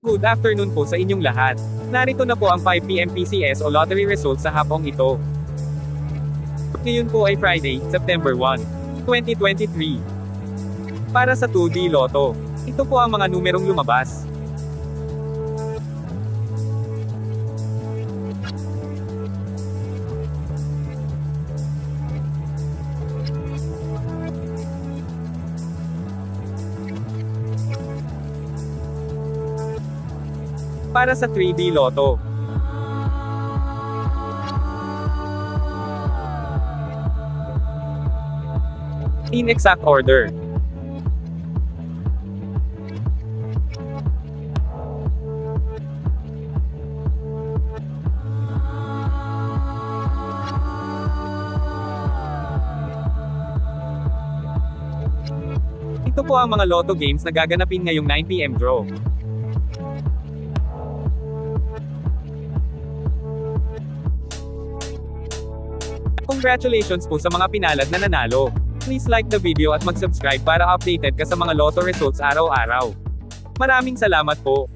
Good afternoon po sa inyong lahat. Narito na po ang 5 PM PCS o lottery results sa hapong ito. Ngayon po ay Friday, September 1, 2023. Para sa 2D Lotto, ito po ang mga numerong lumabas. Para sa 3D Lotto, in exact order. Ito po ang mga Lotto games na gaganapin ngayong 9 PM draw. Congratulations po sa mga pinalad na nanalo. Please like the video at mag-subscribe para updated ka sa mga Lotto results araw-araw. Maraming salamat po.